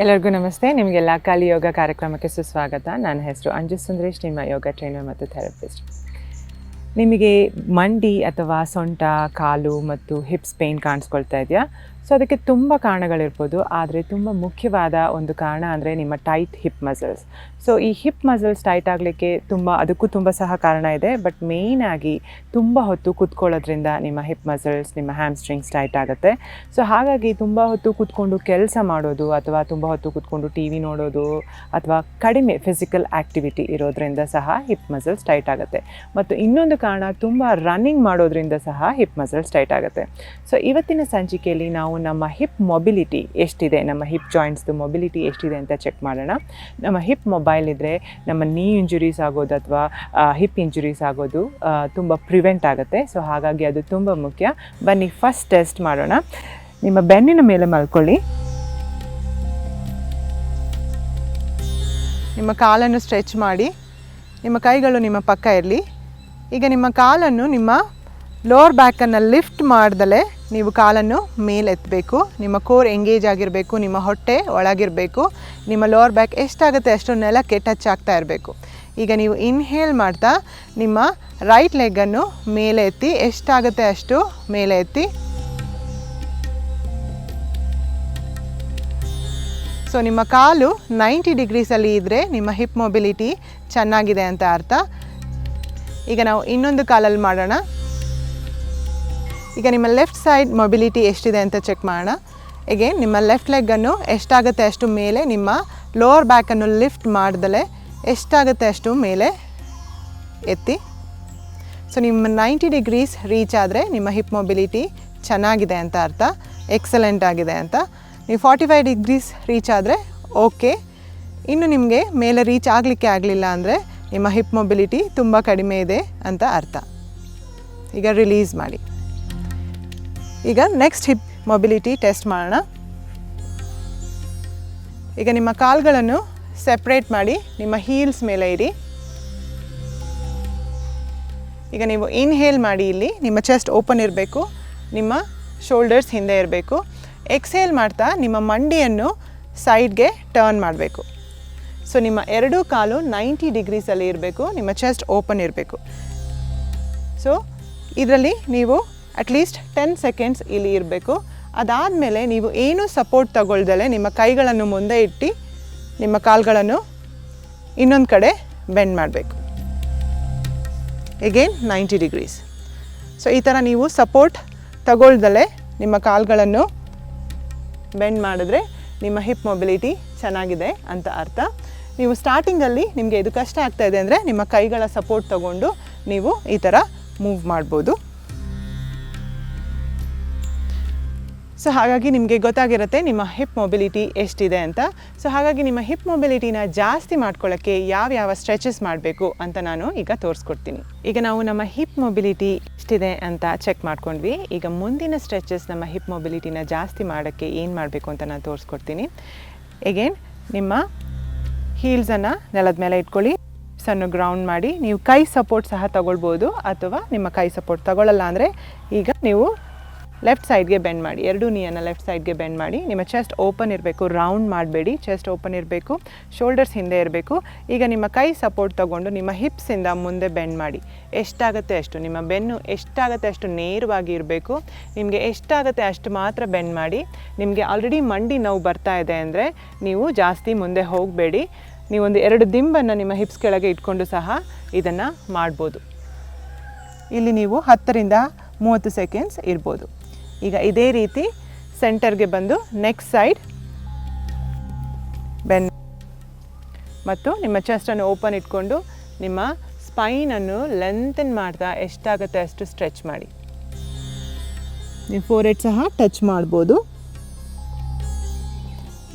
ಎಲ್ಲರಿಗೂ ನಮಸ್ತೆ. ನಿಮಗೆಲ್ಲ ಖಾಲಿ ಯೋಗ ಕಾರ್ಯಕ್ರಮಕ್ಕೆ ಸುಸ್ವಾಗತ. ನನ್ನ ಹೆಸರು ಅಂಜು ಸುಂದರೇಶ್, ನಿಮ್ಮ ಯೋಗ ಟ್ರೈನರ್ ಮತ್ತು ಥೆರಪಿಸ್ಟ್. ನಿಮಗೆ ಮಂಡಿ ಅಥವಾ ಸೊಂಟ, ಕಾಲು ಮತ್ತು ಹಿಪ್ಸ್ ಪೇಯ್ನ್ ಕಾಣಿಸ್ಕೊಳ್ತಾ ಇದೆಯಾ? ಸೊ ಅದಕ್ಕೆ ತುಂಬ ಕಾರಣಗಳಿರ್ಬೋದು, ಆದರೆ ತುಂಬ ಮುಖ್ಯವಾದ ಒಂದು ಕಾರಣ ಅಂದರೆ ನಿಮ್ಮ ಟೈಟ್ ಹಿಪ್ ಮಸಲ್ಸ್. ಸೊ ಈ ಹಿಪ್ ಮಸಲ್ಸ್ ಟೈಟ್ ಆಗಲಿಕ್ಕೆ ಅದಕ್ಕೂ ತುಂಬ ಸಹ ಕಾರಣ ಇದೆ. ಬಟ್ ಮೇಯ್ನಾಗಿ ತುಂಬ ಹೊತ್ತು ಕೂತ್ಕೊಳ್ಳೋದ್ರಿಂದ ನಿಮ್ಮ ಹಿಪ್ ಮಸಲ್ಸ್, ನಿಮ್ಮ ಹ್ಯಾಮ್ಸ್ಟ್ರಿಂಗ್ಸ್ ಟೈಟ್ ಆಗುತ್ತೆ. ಸೊ ಹಾಗಾಗಿ ತುಂಬ ಹೊತ್ತು ಕೂತ್ಕೊಂಡು ಕೆಲಸ ಮಾಡೋದು ಅಥವಾ ತುಂಬ ಹೊತ್ತು ಕೂತ್ಕೊಂಡು ಟಿ ವಿ ನೋಡೋದು ಅಥವಾ ಕಡಿಮೆ ಫಿಸಿಕಲ್ ಆ್ಯಕ್ಟಿವಿಟಿ ಇರೋದ್ರಿಂದ ಸಹ ಹಿಪ್ ಮಸಲ್ಸ್ ಟೈಟ್ ಆಗುತ್ತೆ. ಮತ್ತು ಇನ್ನೊಂದು ಕಾರಣ, ತುಂಬ ರನ್ನಿಂಗ್ ಮಾಡೋದ್ರಿಂದ ಸಹ ಹಿಪ್ ಮಸಲ್ಸ್ ಟೈಟ್ ಆಗುತ್ತೆ. ಸೊ ಇವತ್ತಿನ ಸಂಚಿಕೆಯಲ್ಲಿ ನಾವು ನಮ್ಮ ಹಿಪ್ ಮೊಬಿಲಿಟಿ ಎಷ್ಟಿದೆ, ನಮ್ಮ ಹಿಪ್ ಜಾಯಿಂಟ್ಸ್ದು ಮೊಬಿಲಿಟಿ ಎಷ್ಟಿದೆ ಅಂತ ಚೆಕ್ ಮಾಡೋಣ. ನಮ್ಮ ಹಿಪ್ ಮೊಬೈಲ್ ಇದ್ದರೆ ನಮ್ಮ ನೀ ಇಂಜುರೀಸ್ ಆಗೋದು ಅಥವಾ ಹಿಪ್ ಇಂಜುರೀಸ್ ಆಗೋದು ತುಂಬ ಪ್ರಿವೆಂಟ್ ಆಗುತ್ತೆ. ಸೊ ಹಾಗಾಗಿ ಅದು ತುಂಬ ಮುಖ್ಯ. ಬನ್ನಿ ಫಸ್ಟ್ ಟೆಸ್ಟ್ ಮಾಡೋಣ. ನಿಮ್ಮ ಬೆನ್ನಿನ ಮೇಲೆ ಮಲ್ಕೊಳ್ಳಿ. ನಿಮ್ಮ ಕಾಲನ್ನು ಸ್ಟ್ರೆಚ್ ಮಾಡಿ, ನಿಮ್ಮ ಕೈಗಳು ನಿಮ್ಮ ಪಕ್ಕ ಇರಲಿ. ಈಗ ನಿಮ್ಮ ಕಾಲನ್ನು ನಿಮ್ಮ ಲೋವರ್ ಬ್ಯಾಕನ್ನು ಲಿಫ್ಟ್ ಮಾಡ್ದಲೇ ನೀವು ಕಾಲನ್ನು ಮೇಲೆ ಎತ್ತಬೇಕು. ನಿಮ್ಮ ಕೋರ್ ಎಂಗೇಜ್ ಆಗಿರಬೇಕು, ನಿಮ್ಮ ಹೊಟ್ಟೆ ಒಳಗಿರಬೇಕು. ನಿಮ್ಮ ಲೋವರ್ ಬ್ಯಾಕ್ ಎಷ್ಟಾಗುತ್ತೆ ಅಷ್ಟು ನೆಲಕ್ಕೆ ಟಚ್ ಆಗ್ತಾ ಇರಬೇಕು. ಈಗ ನೀವು ಇನ್ಹೇಲ್ ಮಾಡ್ತಾ ನಿಮ್ಮ ರೈಟ್ ಲೆಗ್ಗನ್ನು ಮೇಲೆ ಎತ್ತಿ, ಎಷ್ಟಾಗುತ್ತೆ ಅಷ್ಟು ಮೇಲೆ ಎತ್ತಿ. ಸೊ ನಿಮ್ಮ ಕಾಲು 90 ಡಿಗ್ರೀಸಲ್ಲಿ ಇದ್ದರೆ ನಿಮ್ಮ ಹಿಪ್ ಮೊಬಿಲಿಟಿ ಚೆನ್ನಾಗಿದೆ ಅಂತ ಅರ್ಥ. ಈಗ ನಾವು ಇನ್ನೊಂದು ಕಾಲಲ್ಲಿ ಮಾಡೋಣ. ಈಗ ನಿಮ್ಮ ಲೆಫ್ಟ್ ಸೈಡ್ ಮೊಬಿಲಿಟಿ ಎಷ್ಟಿದೆ ಅಂತ ಚೆಕ್ ಮಾಡೋಣ. ಎಗೇನ್ ನಿಮ್ಮ ಲೆಫ್ಟ್ ಲೆಗ್ಗನ್ನು ಎಷ್ಟಾಗುತ್ತೆ ಅಷ್ಟು ಮೇಲೆ, ನಿಮ್ಮ ಲೋವರ್ ಬ್ಯಾಕನ್ನು ಲಿಫ್ಟ್ ಮಾಡ್ದಲೇ ಎಷ್ಟಾಗುತ್ತೆ ಅಷ್ಟು ಮೇಲೆ ಎತ್ತಿ. ಸೊ ನಿಮ್ಮ 90 ಡಿಗ್ರೀಸ್ ರೀಚ್ ಆದರೆ ನಿಮ್ಮ ಹಿಪ್ ಮೊಬಿಲಿಟಿ ಚೆನ್ನಾಗಿದೆ ಅಂತ ಅರ್ಥ, ಎಕ್ಸಲೆಂಟ್ ಆಗಿದೆ ಅಂತ. ನೀವು 45 ಡಿಗ್ರೀಸ್ ರೀಚ್ ಆದರೆ ಓಕೆ. ಇನ್ನು ನಿಮಗೆ ಮೇಲೆ ರೀಚ್ ಆಗಲಿಕ್ಕೆ ಆಗಲಿಲ್ಲ ಅಂದರೆ ನಿಮ್ಮ ಹಿಪ್ ಮೊಬಿಲಿಟಿ ತುಂಬ ಕಡಿಮೆ ಇದೆ ಅಂತ ಅರ್ಥ. ಈಗ ರಿಲೀಸ್ ಮಾಡಿ. ಈಗ ನೆಕ್ಸ್ಟ್ ಹಿಪ್ ಮೊಬಿಲಿಟಿ ಟೆಸ್ಟ್ ಮಾಡೋಣ. ಈಗ ನಿಮ್ಮ ಕಾಲುಗಳನ್ನು ಸೆಪ್ರೇಟ್ ಮಾಡಿ ನಿಮ್ಮ ಹೀಲ್ಸ್ ಮೇಲೆ ಇಡಿ. ಈಗ ನೀವು ಇನ್ಹೇಲ್ ಮಾಡಿ, ಇಲ್ಲಿ ನಿಮ್ಮ ಚೆಸ್ಟ್ ಓಪನ್ ಇರಬೇಕು, ನಿಮ್ಮ ಶೋಲ್ಡರ್ಸ್ ಹಿಂದೆ ಇರಬೇಕು. ಎಕ್ಸೇಲ್ ಮಾಡ್ತಾ ನಿಮ್ಮ ಮಂಡಿಯನ್ನು ಸೈಡ್ಗೆ ಟರ್ನ್ ಮಾಡಬೇಕು. ಸೊ ನಿಮ್ಮ ಎರಡೂ ಕಾಲು 90 ಡಿಗ್ರೀಸಲ್ಲಿ ಇರಬೇಕು, ನಿಮ್ಮ ಚೆಸ್ಟ್ ಓಪನ್ ಇರಬೇಕು. ಸೊ ಇದರಲ್ಲಿ ನೀವು ಅಟ್ಲೀಸ್ಟ್ 10 ಸೆಕೆಂಡ್ಸ್ ಇಲ್ಲಿ ಇರಬೇಕು. ಅದಾದಮೇಲೆ ನೀವು ಏನೂ ಸಪೋರ್ಟ್ ತಗೊಳ್ದಲೇ ನಿಮ್ಮ ಕೈಗಳನ್ನು ಮುಂದೆ ಇಟ್ಟು ನಿಮ್ಮ ಕಾಲುಗಳನ್ನು ಇನ್ನೊಂದು ಕಡೆ ಬೆಂಡ್ ಮಾಡಬೇಕು. Again 90 degrees. ಸೊ ಈ ಥರ ನೀವು ಸಪೋರ್ಟ್ ತಗೊಳ್ದಲೇ ನಿಮ್ಮ ಕಾಲುಗಳನ್ನು ಬೆಂಡ್ ಮಾಡಿದ್ರೆ ನಿಮ್ಮ ಹಿಪ್ ಮೊಬಿಲಿಟಿ ಚೆನ್ನಾಗಿದೆ ಅಂತ ಅರ್ಥ. ನೀವು ಸ್ಟಾರ್ಟಿಂಗಲ್ಲಿ ನಿಮಗೆ ಇದು ಕಷ್ಟ ಆಗ್ತಾಯಿದೆ ಅಂದರೆ ನಿಮ್ಮ ಕೈಗಳ ಸಪೋರ್ಟ್ ತಗೊಂಡು ನೀವು ಈ ಥರ ಮೂವ್ ಮಾಡ್ಬೋದು. ಸೊ ಹಾಗಾಗಿ ನಿಮಗೆ ಗೊತ್ತಾಗಿರುತ್ತೆ ನಿಮ್ಮ ಹಿಪ್ ಮೊಬಿಲಿಟಿ ಎಷ್ಟಿದೆ ಅಂತ. ಸೊ ಹಾಗಾಗಿ ನಿಮ್ಮ ಹಿಪ್ ಮೊಬಿಲಿಟಿನ ಜಾಸ್ತಿ ಮಾಡ್ಕೊಳ್ಳೋಕ್ಕೆ ಯಾವ ಸ್ಟ್ರೆಚಸ್ ಮಾಡಬೇಕು ಅಂತ ನಾನು ಈಗ ತೋರಿಸ್ಕೊಡ್ತೀನಿ. ಈಗ ನಾವು ನಮ್ಮ ಹಿಪ್ ಮೊಬಿಲಿಟಿ ಎಷ್ಟಿದೆ ಅಂತ ಚೆಕ್ ಮಾಡ್ಕೊಂಡ್ವಿ. ಈಗ ಮುಂದಿನ ಸ್ಟ್ರೆಚಸ್ ನಮ್ಮ ಹಿಪ್ ಮೊಬಿಲಿಟಿನ ಜಾಸ್ತಿ ಮಾಡೋಕ್ಕೆ ಏನು ಮಾಡಬೇಕು ಅಂತ ನಾನು ತೋರಿಸ್ಕೊಡ್ತೀನಿ. ಎಗೇನ್ ನಿಮ್ಮ ಹೀಲ್ಸನ್ನು ನೆಲದ ಮೇಲೆ ಇಟ್ಕೊಳ್ಳಿ, ಸಣ್ಣ ಗ್ರೌಂಡ್ ಮಾಡಿ. ನೀವು ಕೈ ಸಪೋರ್ಟ್ ಸಹ ತಗೊಳ್ಬೋದು, ಅಥವಾ ನಿಮ್ಮ ಕೈ ಸಪೋರ್ಟ್ ತಗೊಳ್ಳಲ್ಲ ಅಂದರೆ ಈಗ ನೀವು ಲೆಫ್ಟ್ ಸೈಡ್ಗೆ ಬೆಂಡ್ ಮಾಡಿ, ಎರಡೂ ನೀಯನ್ನು ಲೆಫ್ಟ್ ಸೈಡ್ಗೆ ಬೆಂಡ್ ಮಾಡಿ. ನಿಮ್ಮ ಚೆಸ್ಟ್ ಓಪನ್ ಇರಬೇಕು, ರೌಂಡ್ ಮಾಡಬೇಡಿ, ಚೆಸ್ಟ್ ಓಪನ್ ಇರಬೇಕು, ಶೋಲ್ಡರ್ಸ್ ಹಿಂದೆ ಇರಬೇಕು. ಈಗ ನಿಮ್ಮ ಕೈ ಸಪೋರ್ಟ್ ತೊಗೊಂಡು ನಿಮ್ಮ ಹಿಪ್ಸಿಂದ ಮುಂದೆ ಬೆಂಡ್ ಮಾಡಿ. ಎಷ್ಟಾಗುತ್ತೆ ಅಷ್ಟು, ನಿಮ್ಮ ಬೆನ್ನು ಎಷ್ಟಾಗುತ್ತೆ ಅಷ್ಟು ನೇರವಾಗಿ ಇರಬೇಕು. ನಿಮಗೆ ಎಷ್ಟಾಗುತ್ತೆ ಅಷ್ಟು ಮಾತ್ರ ಬೆಂಡ್ ಮಾಡಿ. ನಿಮಗೆ ಆಲ್ರೆಡಿ ಮಂಡಿ ನೋವು ಬರ್ತಾ ಇದೆ ಅಂದರೆ ನೀವು ಜಾಸ್ತಿ ಮುಂದೆ ಹೋಗಬೇಡಿ. ನೀವೊಂದು 2 ದಿಂಬನ್ನು ನಿಮ್ಮ ಹಿಪ್ಸ್ ಕೆಳಗೆ ಇಟ್ಕೊಂಡು ಸಹ ಇದನ್ನು ಮಾಡ್ಬೋದು. ಇಲ್ಲಿ ನೀವು 10 ರಿಂದ 30 ಸೆಕೆಂಡ್ಸ್ ಇರ್ಬೋದು. ಈಗ ಇದೇ ರೀತಿ ಸೆಂಟರ್ಗೆ ಬಂದು ನೆಕ್ ಸೈಡ್ ಬೆಂಡ್ ಮತ್ತು ನಿಮ್ಮ ಚೆಸ್ಟನ್ನು ಓಪನ್ ಇಟ್ಕೊಂಡು ನಿಮ್ಮ ಸ್ಪೈನನ್ನು ಲೆಂತನ್ ಮಾಡ್ತಾ ಎಷ್ಟಾಗುತ್ತೆ ಅಷ್ಟು ಸ್ಟ್ರೆಚ್ ಮಾಡಿ. ನೀವು ಫೋರ್ಹೆಡ್ ಸಹ ಟಚ್ ಮಾಡ್ಬೋದು.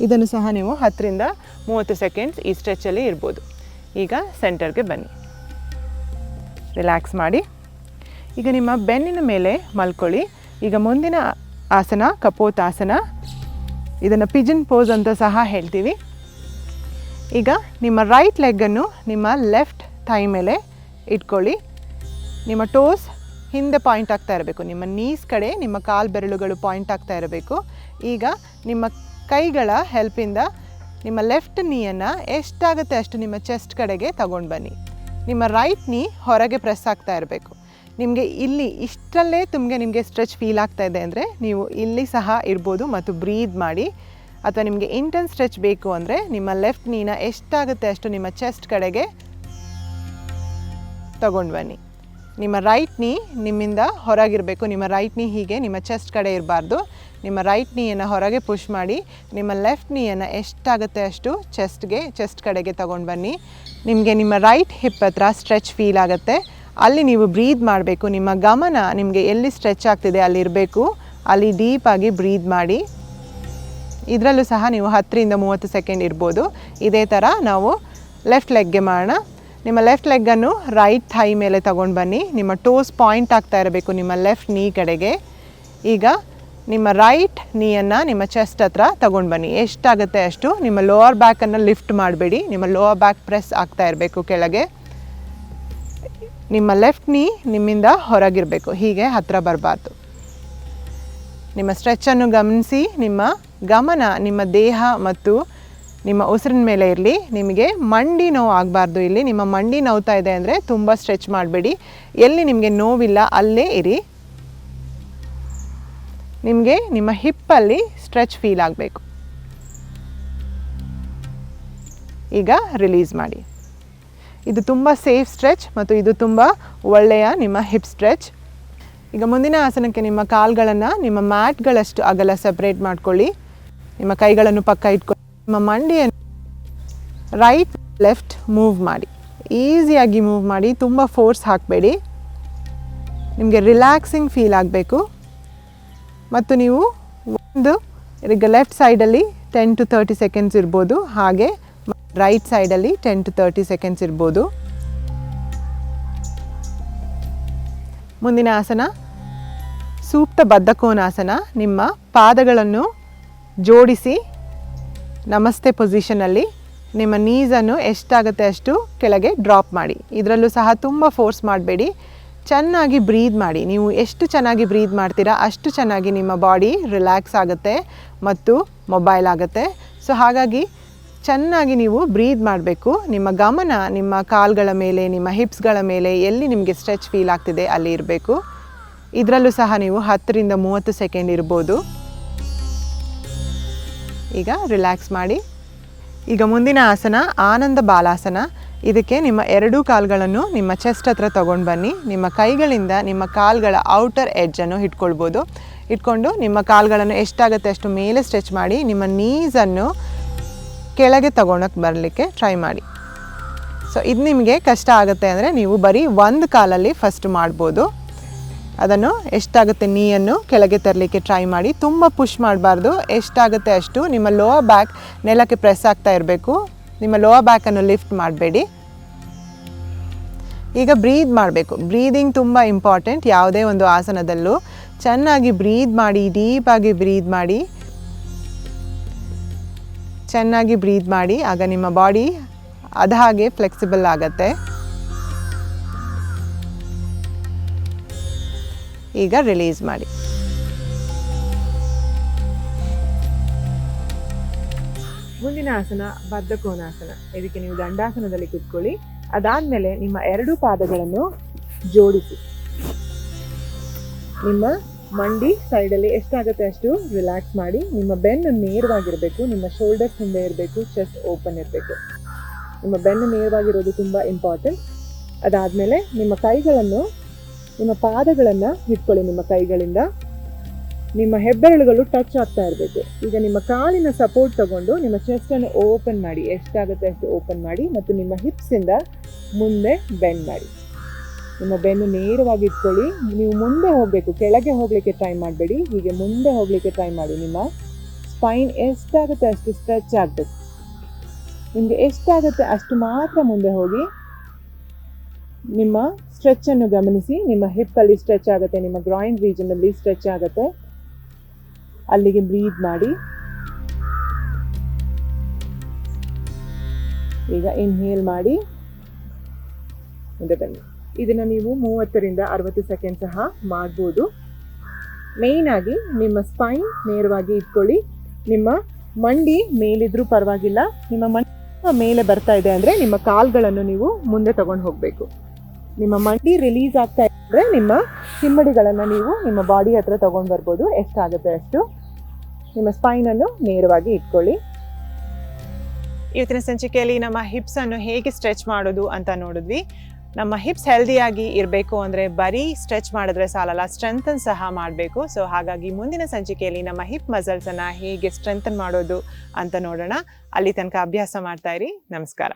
ಇದನ್ನು ಸಹ ನೀವು 10 ರಿಂದ 30 ಸೆಕೆಂಡ್ಸ್ ಈ ಸ್ಟ್ರೆಚಲ್ಲಿ ಇರ್ಬೋದು. ಈಗ ಸೆಂಟರ್ಗೆ ಬನ್ನಿ, ರಿಲ್ಯಾಕ್ಸ್ ಮಾಡಿ. ಈಗ ನಿಮ್ಮ ಬೆನ್ನಿನ ಮೇಲೆ ಮಲ್ಕೊಳ್ಳಿ. ಈಗ ಮುಂದಿನ ಆಸನ ಕಪೋತಾಸನ, ಇದನ್ನು ಪಿಜನ್ ಪೋಸ್ ಅಂತ ಸಹ ಹೇಳ್ತೀವಿ. ಈಗ ನಿಮ್ಮ ರೈಟ್ ಲೆಗ್ಗನ್ನು ನಿಮ್ಮ ಲೆಫ್ಟ್ ಥೈ ಮೇಲೆ ಇಟ್ಕೊಳ್ಳಿ. ನಿಮ್ಮ ಟೋಸ್ ಹಿಂದೆ ಪಾಯಿಂಟ್ ಆಗ್ತಾ ಇರಬೇಕು. ನಿಮ್ಮ ನೀಸ್ ಕಡೆ ನಿಮ್ಮ ಕಾಲು ಬೆರಳುಗಳು ಪಾಯಿಂಟ್ ಆಗ್ತಾ ಇರಬೇಕು. ಈಗ ನಿಮ್ಮ ಕೈಗಳ ಹೆಲ್ಪಿಂದ ನಿಮ್ಮ ಲೆಫ್ಟ್ ನೀಯನ್ನು ಎಷ್ಟಾಗುತ್ತೆ ಅಷ್ಟು ನಿಮ್ಮ ಚೆಸ್ಟ್ ಕಡೆಗೆ ತಗೊಂಡು ಬನ್ನಿ. ನಿಮ್ಮ ರೈಟ್ ನೀ ಹೊರಗೆ ಪ್ರೆಸ್ ಆಗ್ತಾ ಇರಬೇಕು. ನಿಮಗೆ ಇಲ್ಲಿ ಇಷ್ಟರಲ್ಲೇ ನಿಮಗೆ ಸ್ಟ್ರೆಚ್ ಫೀಲ್ ಆಗ್ತಾ ಇದೆ ಅಂದರೆ ನೀವು ಇಲ್ಲಿ ಸಹ ಇರ್ಬೋದು ಮತ್ತು ಬ್ರೀದ್ ಮಾಡಿ. ಅಥವಾ ನಿಮಗೆ ಇಂಟೆನ್ಸ್ ಸ್ಟ್ರೆಚ್ ಬೇಕು ಅಂದರೆ ನಿಮ್ಮ ಲೆಫ್ಟ್ ನೀನ ಎಷ್ಟಾಗುತ್ತೆ ಅಷ್ಟು ನಿಮ್ಮ ಚೆಸ್ಟ್ ಕಡೆಗೆ ತಗೊಂಡು ಬನ್ನಿ. ನಿಮ್ಮ ರೈಟ್ ನೀ ನಿಮ್ಮಿಂದ ಹೊರಗಿರಬೇಕು. ನಿಮ್ಮ ರೈಟ್ ನೀ ಹೀಗೆ ನಿಮ್ಮ ಚೆಸ್ಟ್ ಕಡೆ ಇರಬಾರ್ದು. ನಿಮ್ಮ ರೈಟ್ ನೀಯನ್ನು ಹೊರಗೆ ಪುಷ್ ಮಾಡಿ ನಿಮ್ಮ ಲೆಫ್ಟ್ ನೀಯನ್ನು ಎಷ್ಟಾಗುತ್ತೆ ಅಷ್ಟು ಚೆಸ್ಟ್ ಕಡೆಗೆ ತಗೊಂಡು ಬನ್ನಿ. ನಿಮಗೆ ನಿಮ್ಮ ರೈಟ್ ಹಿಪ್ ಹತ್ರ ಸ್ಟ್ರೆಚ್ ಫೀಲ್ ಆಗುತ್ತೆ. ಅಲ್ಲಿ ನೀವು ಬ್ರೀದ್ ಮಾಡಬೇಕು. ನಿಮ್ಮ ಗಮನ ನಿಮಗೆ ಎಲ್ಲಿ ಸ್ಟ್ರೆಚ್ ಆಗ್ತಿದೆ ಅಲ್ಲಿರಬೇಕು. ಅಲ್ಲಿ ಡೀಪಾಗಿ ಬ್ರೀದ್ ಮಾಡಿ. ಇದರಲ್ಲೂ ಸಹ ನೀವು 10 ರಿಂದ 30 ಸೆಕೆಂಡ್ ಇರ್ಬೋದು. ಇದೇ ಥರ ನಾವು ಲೆಫ್ಟ್ ಲೆಗ್ಗೆ ಮಾಡೋಣ. ನಿಮ್ಮ ಲೆಫ್ಟ್ ಲೆಗ್ಗನ್ನು ರೈಟ್ ಥೈ ಮೇಲೆ ತಗೊಂಡು ಬನ್ನಿ. ನಿಮ್ಮ ಟೋಸ್ ಪಾಯಿಂಟ್ ಆಗ್ತಾ ಇರಬೇಕು ನಿಮ್ಮ ಲೆಫ್ಟ್ ನೀ ಕಡೆಗೆ. ಈಗ ನಿಮ್ಮ ರೈಟ್ ನೀಯನ್ನು ನಿಮ್ಮ ಚೆಸ್ಟ್ ಹತ್ರ ತಗೊಂಡು ಬನ್ನಿ. ಎಷ್ಟಾಗುತ್ತೆ ಅಷ್ಟು. ನಿಮ್ಮ ಲೋವರ್ ಬ್ಯಾಕನ್ನು ಲಿಫ್ಟ್ ಮಾಡಬೇಡಿ. ನಿಮ್ಮ ಲೋವರ್ ಬ್ಯಾಕ್ ಪ್ರೆಸ್ ಆಗ್ತಾ ಇರಬೇಕು ಕೆಳಗೆ. ನಿಮ್ಮ ಲೆಫ್ಟ್ ನೀ ನಿಮ್ಮಿಂದ ಹೊರಗಿರಬೇಕು. ಹೀಗೆ ಹತ್ತಿರ ಬರಬಾರ್ದು. ನಿಮ್ಮ ಸ್ಟ್ರೆಚ್ಚನ್ನು ಗಮನಿಸಿ. ನಿಮ್ಮ ಗಮನ ನಿಮ್ಮ ದೇಹ ಮತ್ತು ನಿಮ್ಮ ಉಸಿರಿನ ಮೇಲೆ ಇರಲಿ. ನಿಮಗೆ ಮಂಡಿ ನೋವು ಆಗಬಾರ್ದು. ಇಲ್ಲಿ ನಿಮ್ಮ ಮಂಡಿ ನೋವ್ತಾ ಇದೆ ಅಂದರೆ ತುಂಬ ಸ್ಟ್ರೆಚ್ ಮಾಡಬೇಡಿ. ಎಲ್ಲಿ ನಿಮಗೆ ನೋವಿಲ್ಲ ಅಲ್ಲೇ ಇರಿ. ನಿಮಗೆ ನಿಮ್ಮ ಹಿಪ್ಪಲ್ಲಿ ಸ್ಟ್ರೆಚ್ ಫೀಲ್ ಆಗಬೇಕು. ಈಗ ರಿಲೀಸ್ ಮಾಡಿ. ಇದು ತುಂಬ ಸೇಫ್ ಸ್ಟ್ರೆಚ್ ಮತ್ತು ಇದು ತುಂಬ ಒಳ್ಳೆಯ ನಿಮ್ಮ ಹಿಪ್ ಸ್ಟ್ರೆಚ್. ಈಗ ಮುಂದಿನ ಆಸನಕ್ಕೆ ನಿಮ್ಮ ಕಾಲುಗಳನ್ನು ನಿಮ್ಮ ಮ್ಯಾಟ್ಗಳಷ್ಟು ಅಗಲ ಸಪ್ರೇಟ್ ಮಾಡ್ಕೊಳ್ಳಿ. ನಿಮ್ಮ ಕೈಗಳನ್ನು ಪಕ್ಕ ಇಟ್ಕೊಳ್ಳಿ. ನಿಮ್ಮ ಮಂಡಿಯನ್ನು ರೈಟ್ ಲೆಫ್ಟ್ ಮೂವ್ ಮಾಡಿ. ಈಸಿಯಾಗಿ ಮೂವ್ ಮಾಡಿ. ತುಂಬ ಫೋರ್ಸ್ ಹಾಕಬೇಡಿ. ನಿಮಗೆ ರಿಲ್ಯಾಕ್ಸಿಂಗ್ ಫೀಲ್ ಆಗಬೇಕು. ಮತ್ತು ನೀವು ಈಗ ಲೆಫ್ಟ್ ಸೈಡಲ್ಲಿ 10 to 30 ಸೆಕೆಂಡ್ಸ್ ಇರ್ಬೋದು. ಹಾಗೆ ರೈಟ್ ಸೈಡಲ್ಲಿ 10 to 30 ಸೆಕೆಂಡ್ಸ್ ಇರ್ಬೋದು. ಮುಂದಿನ ಆಸನ ಸೂಕ್ತ ಬದ್ಧಕೋನಾಸನ. ನಿಮ್ಮ ಪಾದಗಳನ್ನು ಜೋಡಿಸಿ ನಮಸ್ತೆ ಪೊಸಿಷನಲ್ಲಿ ನಿಮ್ಮ ನೀಸನ್ನು ಎಷ್ಟಾಗುತ್ತೆ ಅಷ್ಟು ಕೆಳಗೆ ಡ್ರಾಪ್ ಮಾಡಿ. ಇದರಲ್ಲೂ ಸಹ ತುಂಬ ಫೋರ್ಸ್ ಮಾಡಬೇಡಿ. ಚೆನ್ನಾಗಿ ಬ್ರೀದ್ ಮಾಡಿ. ನೀವು ಎಷ್ಟು ಚೆನ್ನಾಗಿ ಬ್ರೀದ್ ಮಾಡ್ತೀರಾ ಅಷ್ಟು ಚೆನ್ನಾಗಿ ನಿಮ್ಮ ಬಾಡಿ ರಿಲ್ಯಾಕ್ಸ್ ಆಗುತ್ತೆ ಮತ್ತು ಮೊಬೈಲ್ ಆಗುತ್ತೆ. ಸೊ ಹಾಗಾಗಿ ಚೆನ್ನಾಗಿ ನೀವು ಬ್ರೀದ್ ಮಾಡಬೇಕು. ನಿಮ್ಮ ಗಮನ ನಿಮ್ಮ ಕಾಲುಗಳ ಮೇಲೆ ನಿಮ್ಮ ಹಿಪ್ಸ್ಗಳ ಮೇಲೆ ಎಲ್ಲಿ ನಿಮಗೆ ಸ್ಟ್ರೆಚ್ ಫೀಲ್ ಆಗ್ತಿದೆ ಅಲ್ಲಿ ಇರಬೇಕು. ಇದರಲ್ಲೂ ಸಹ ನೀವು 10 ರಿಂದ 30 ಸೆಕೆಂಡ್ ಇರ್ಬೋದು. ಈಗ ರಿಲ್ಯಾಕ್ಸ್ ಮಾಡಿ. ಈಗ ಮುಂದಿನ ಆಸನ ಆನಂದ ಬಾಲಾಸನ. ಇದಕ್ಕೆ ನಿಮ್ಮ ಎರಡೂ ಕಾಲುಗಳನ್ನು ನಿಮ್ಮ ಚೆಸ್ಟ್ ಹತ್ರ ತೊಗೊಂಡು ಬನ್ನಿ. ನಿಮ್ಮ ಕೈಗಳಿಂದ ನಿಮ್ಮ ಕಾಲುಗಳ ಔಟರ್ ಎಡ್ಜನ್ನು ಇಟ್ಕೊಳ್ಬೋದು. ಇಟ್ಕೊಂಡು ನಿಮ್ಮ ಕಾಲುಗಳನ್ನು ಎಷ್ಟಾಗುತ್ತೆ ಅಷ್ಟು ಮೇಲೆ ಸ್ಟ್ರೆಚ್ ಮಾಡಿ. ನಿಮ್ಮ ನೀಸನ್ನು ಕೆಳಗೆ ತಗೊಳಕ್ಕೆ ಬರಲಿಕ್ಕೆ ಟ್ರೈ ಮಾಡಿ. ಸೊ ಇದು ನಿಮಗೆ ಕಷ್ಟ ಆಗುತ್ತೆ ಅಂದರೆ ನೀವು ಬರೀ ಒಂದು ಕಾಲಲ್ಲಿ ಫಸ್ಟ್ ಮಾಡ್ಬೋದು. ಅದನ್ನು ಎಷ್ಟಾಗುತ್ತೆ ನೀಯನ್ನು ಕೆಳಗೆ ತರಲಿಕ್ಕೆ ಟ್ರೈ ಮಾಡಿ. ತುಂಬ ಪುಷ್ ಮಾಡಬಾರ್ದು. ಎಷ್ಟಾಗುತ್ತೆ ಅಷ್ಟು. ನಿಮ್ಮ ಲೋವರ್ ಬ್ಯಾಕ್ ನೆಲಕ್ಕೆ ಪ್ರೆಸ್ ಆಗ್ತಾ ಇರಬೇಕು. ನಿಮ್ಮ ಲೋವರ್ ಬ್ಯಾಕನ್ನು ಲಿಫ್ಟ್ ಮಾಡಬೇಡಿ. ಈಗ ಬ್ರೀದ್ ಮಾಡಬೇಕು. ಬ್ರೀದಿಂಗ್ ತುಂಬ ಇಂಪಾರ್ಟೆಂಟ್. ಯಾವುದೇ ಒಂದು ಆಸನದಲ್ಲೂ ಚೆನ್ನಾಗಿ ಬ್ರೀದ್ ಮಾಡಿ. ಡೀಪಾಗಿ ಬ್ರೀದ್ ಮಾಡಿ. ಚೆನ್ನಾಗಿ ಬ್ರೀದ್ ಮಾಡಿ. ಆಗ ನಿಮ್ಮ ಬಾಡಿ ಅದು ಹಾಗೆ ಫ್ಲೆಕ್ಸಿಬಲ್ ಆಗುತ್ತೆ. ಈಗ ರಿಲೀಸ್ ಮಾಡಿ. ಮುಂದಿನ ಆಸನ ಬದ್ಧಕೋನಾಸನ. ಇದಕ್ಕೆ ನೀವು ದಂಡಾಸನದಲ್ಲಿ ಕೂತ್ಕೊಳ್ಳಿ. ಅದಾದಮೇಲೆ ನಿಮ್ಮ ಎರಡೂ ಪಾದಗಳನ್ನು ಜೋಡಿಸಿ. ನಿಮ್ಮ ಮಂಡಿ ಸೈಡಲ್ಲಿ ಎಷ್ಟಾಗುತ್ತೆ ಅಷ್ಟು ರಿಲ್ಯಾಕ್ಸ್ ಮಾಡಿ. ನಿಮ್ಮ ಬೆನ್ನು ನೇರವಾಗಿರಬೇಕು. ನಿಮ್ಮ ಶೋಲ್ಡರ್ಸ್ ಹಿಂದೆ ಇರಬೇಕು. ಚೆಸ್ಟ್ ಓಪನ್ ಇರಬೇಕು. ನಿಮ್ಮ ಬೆನ್ನು ನೇರವಾಗಿರೋದು ತುಂಬ ಇಂಪಾರ್ಟೆಂಟ್. ಅದಾದಮೇಲೆ ನಿಮ್ಮ ಕೈಗಳನ್ನು ನಿಮ್ಮ ಪಾದಗಳನ್ನು ಇಟ್ಕೊಳ್ಳಿ. ನಿಮ್ಮ ಕೈಗಳಿಂದ ನಿಮ್ಮ ಹೆಬ್ಬೆರಳುಗಳು ಟಚ್ ಆಗ್ತಾ ಇರಬೇಕು. ಈಗ ನಿಮ್ಮ ಕಾಲಿನ ಸಪೋರ್ಟ್ ತಗೊಂಡು ನಿಮ್ಮ ಚೆಸ್ಟನ್ನು ಓಪನ್ ಮಾಡಿ. ಎಷ್ಟಾಗುತ್ತೆ ಅಷ್ಟು ಓಪನ್ ಮಾಡಿ. ಮತ್ತು ನಿಮ್ಮ ಹಿಪ್ಸಿಂದ ಮುಂದೆ ಬೆಂಡ್ ಮಾಡಿ. ನಿಮ್ಮ ಬೆನ್ನು ನೇರವಾಗಿ ಇಟ್ಕೊಳ್ಳಿ. ನೀವು ಮುಂದೆ ಹೋಗಬೇಕು. ಕೆಳಗೆ ಹೋಗಲಿಕ್ಕೆ ಟ್ರೈ ಮಾಡಬೇಡಿ. ಹೀಗೆ ಮುಂದೆ ಹೋಗಲಿಕ್ಕೆ ಟ್ರೈ ಮಾಡಿ. ನಿಮ್ಮ ಸ್ಪೈನ್ ಎಷ್ಟಾಗುತ್ತೆ ಅಷ್ಟು ಸ್ಟ್ರೆಚ್ ಆಗಬೇಕು. ನಿಮಗೆ ಎಷ್ಟಾಗುತ್ತೆ ಅಷ್ಟು ಮಾತ್ರ ಮುಂದೆ ಹೋಗಿ. ನಿಮ್ಮ ಸ್ಟ್ರೆಚ್ಚನ್ನು ಗಮನಿಸಿ. ನಿಮ್ಮ ಹಿಪ್ಪಲ್ಲಿ ಸ್ಟ್ರೆಚ್ ಆಗುತ್ತೆ. ನಿಮ್ಮ ಗ್ರಾಯಿನ್ ರೀಜನಲ್ಲಿ ಸ್ಟ್ರೆಚ್ ಆಗುತ್ತೆ. ಅಲ್ಲಿಗೆ ಬ್ರೀದ್ ಮಾಡಿ. ಈಗ ಇನ್ಹೇಲ್ ಮಾಡಿ ಮುಂದೆ ಬನ್ನಿ. ಇದನ್ನು ನೀವು 30ರಿಂದ 60 ಸೆಕೆಂಡ್ ಸಹ ಮಾಡ್ಬೋದು. ಮೇಯ್ನ್ ಆಗಿ ನಿಮ್ಮ ಸ್ಪೈನ್ ನೇರವಾಗಿ ಇಟ್ಕೊಳ್ಳಿ. ನಿಮ್ಮ ಮಂಡಿ ಮೇಲಿದ್ರೂ ಪರವಾಗಿಲ್ಲ. ನಿಮ್ಮ ಮಂಡಿ ಮೇಲೆ ಬರ್ತಾ ಇದೆ ಅಂದರೆ ನಿಮ್ಮ ಕಾಲ್ಗಳನ್ನು ನೀವು ಮುಂದೆ ತಗೊಂಡು ಹೋಗಬೇಕು. ನಿಮ್ಮ ಮಂಡಿ ರಿಲೀಸ್ ಆಗ್ತಾ ಇದ್ದರೆ ನಿಮ್ಮ ಹಿಮ್ಮಡಿಗಳನ್ನು ನೀವು ನಿಮ್ಮ ಬಾಡಿ ಹತ್ರ ತಗೊಂಡು ಬರ್ಬೋದು. ಎಷ್ಟಾಗುತ್ತೆ ಅಷ್ಟು. ನಿಮ್ಮ ಸ್ಪೈನನ್ನು ನೇರವಾಗಿ ಇಟ್ಕೊಳ್ಳಿ. ಇವತ್ತಿನ ಸಂಚಿಕೆಯಲ್ಲಿ ನಮ್ಮ ಹಿಪ್ಸನ್ನು ಹೇಗೆ ಸ್ಟ್ರೆಚ್ ಮಾಡೋದು ಅಂತ ನೋಡಿದ್ವಿ. ನಮ್ಮ ಹಿಪ್ಸ್ ಹೆಲ್ದಿಯಾಗಿ ಇರಬೇಕು ಅಂದರೆ ಬರೀ ಸ್ಟ್ರೆಚ್ ಮಾಡಿದ್ರೆ ಸಾಲಲ್ಲ, ಸ್ಟ್ರೆಂಥನ್ ಸಹ ಮಾಡಬೇಕು. ಸೊ ಹಾಗಾಗಿ ಮುಂದಿನ ಸಂಚಿಕೆಯಲ್ಲಿ ನಮ್ಮ ಹಿಪ್ ಮಸಲ್ಸನ್ನು ಹೇಗೆ ಸ್ಟ್ರೆಂಥನ್ ಮಾಡೋದು ಅಂತ ನೋಡೋಣ. ಅಲ್ಲಿ ತನಕ ಅಭ್ಯಾಸ ಮಾಡ್ತಾ ಇರಿ. ನಮಸ್ಕಾರ.